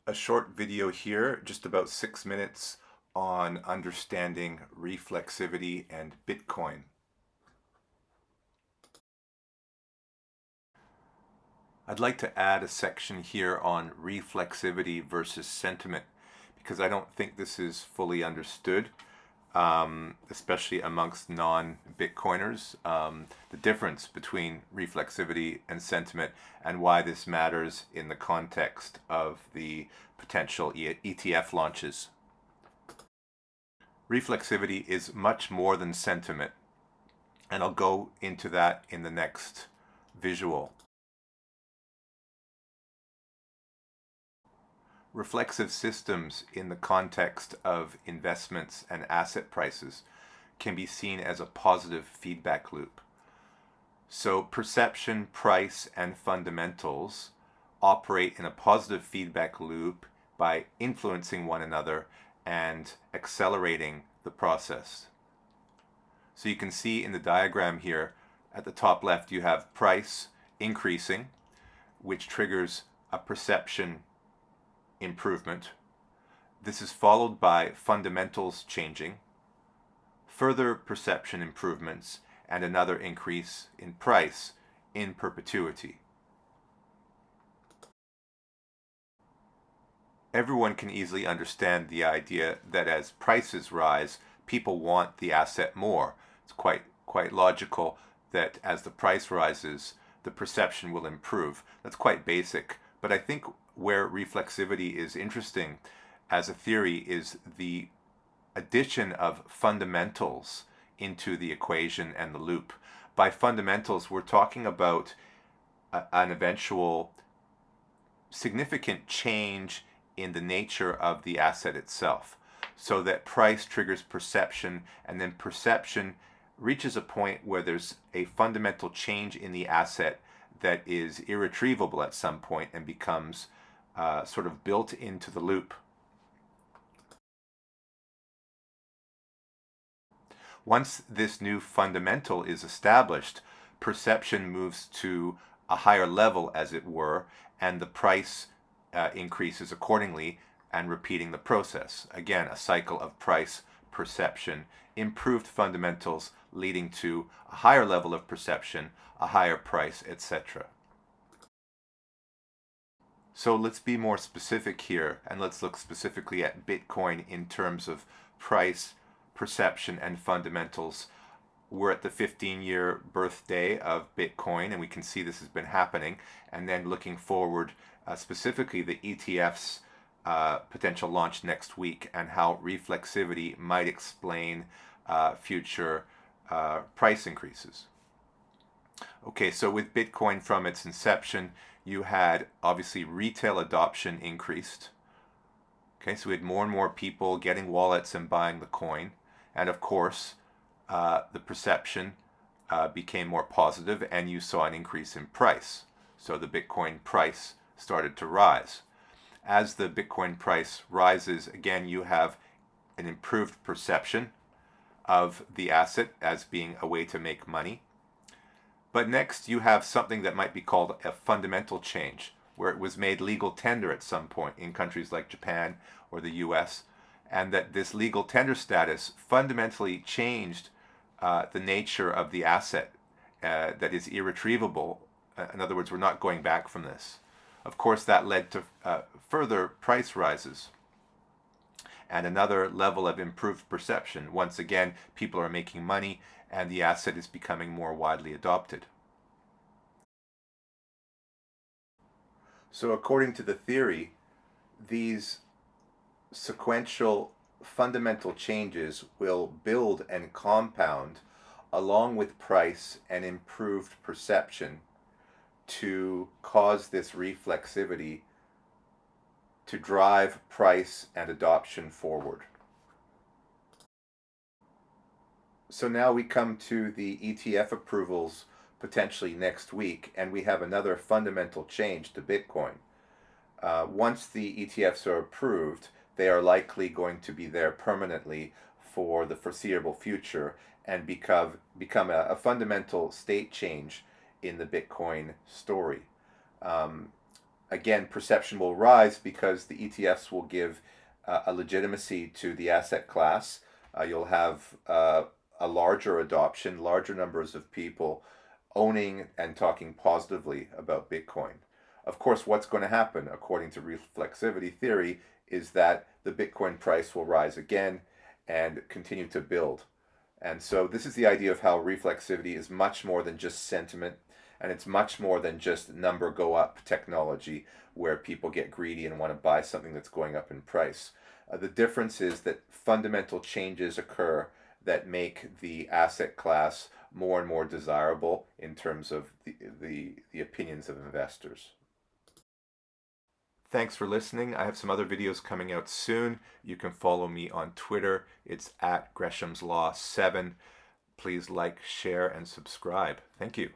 A short video here, just about 6 minutes, on understanding reflexivity and Bitcoin. I'd like to add a section here on reflexivity versus sentiment because I don't think this is fully understood, especially amongst non-Bitcoiners, the difference between reflexivity and sentiment and why this matters in the context of the potential ETF launches. Reflexivity is much more than sentiment, and I'll go into that in the next visual. Reflexive systems in the context of investments and asset prices can be seen as a positive feedback loop. So perception, price, and fundamentals operate in a positive feedback loop by influencing one another and accelerating the process. So you can see in the diagram here at the top left you have price increasing, which triggers a perception improvement. This is followed by fundamentals changing, further perception improvements, and another increase in price in perpetuity. Everyone can easily understand the idea that as prices rise, people want the asset more. It's quite logical that as the price rises, the perception will improve. That's quite basic, but I think where reflexivity is interesting as a theory is the addition of fundamentals into the equation and the loop. By fundamentals, we're talking about an eventual significant change in the nature of the asset itself, so that price triggers perception, and then perception reaches a point where there's a fundamental change in the asset that is irretrievable at some point and becomes sort of built into the loop. Once this new fundamental is established, perception moves to a higher level, as it were, and the price increases accordingly, and repeating the process. Again, a cycle of price, perception, improved fundamentals leading to a higher level of perception, a higher price, etc. So let's be more specific here, and let's look specifically at Bitcoin in terms of price, perception, and fundamentals. We're at the 15-year birthday of Bitcoin, and we can see this has been happening. And then looking forward, specifically the ETF's potential launch next week, and how reflexivity might explain future price increases. Okay, so with Bitcoin from its inception, you had obviously retail adoption increased. Okay, so we had more and more people getting wallets and buying the coin. And of course, the perception became more positive, and you saw an increase in price. So the Bitcoin price started to rise. As the Bitcoin price rises, again, you have an improved perception of the asset as being a way to make money. But next you have something that might be called a fundamental change, where it was made legal tender at some point in countries like Japan or the US, and that this legal tender status fundamentally changed the nature of the asset that is irretrievable. In other words, we're not going back from this. Of course, that led to further price rises and another level of improved perception. Once again, people are making money, and the asset is becoming more widely adopted. So according to the theory, these sequential fundamental changes will build and compound along with price and improved perception to cause this reflexivity to drive price and adoption forward. So now we come to the ETF approvals potentially next week, and we have another fundamental change to Bitcoin. Once the ETFs are approved, they are likely going to be there permanently for the foreseeable future and become a fundamental state change in the Bitcoin story. again, perception will rise because the ETFs will give a legitimacy to the asset class. You'll have a larger adoption, larger numbers of people owning and talking positively about Bitcoin. Of course, what's going to happen, according to reflexivity theory, is that the Bitcoin price will rise again and continue to build. And so this is the idea of how reflexivity is much more than just sentiment, and it's much more than just number go up technology where people get greedy and want to buy something that's going up in price. The difference is that fundamental changes occur that make the asset class more and more desirable in terms of the opinions of investors. Thanks for listening. I have some other videos coming out soon. You can follow me on Twitter. It's at Gresham's Law 7. Please like, share, and subscribe. Thank you.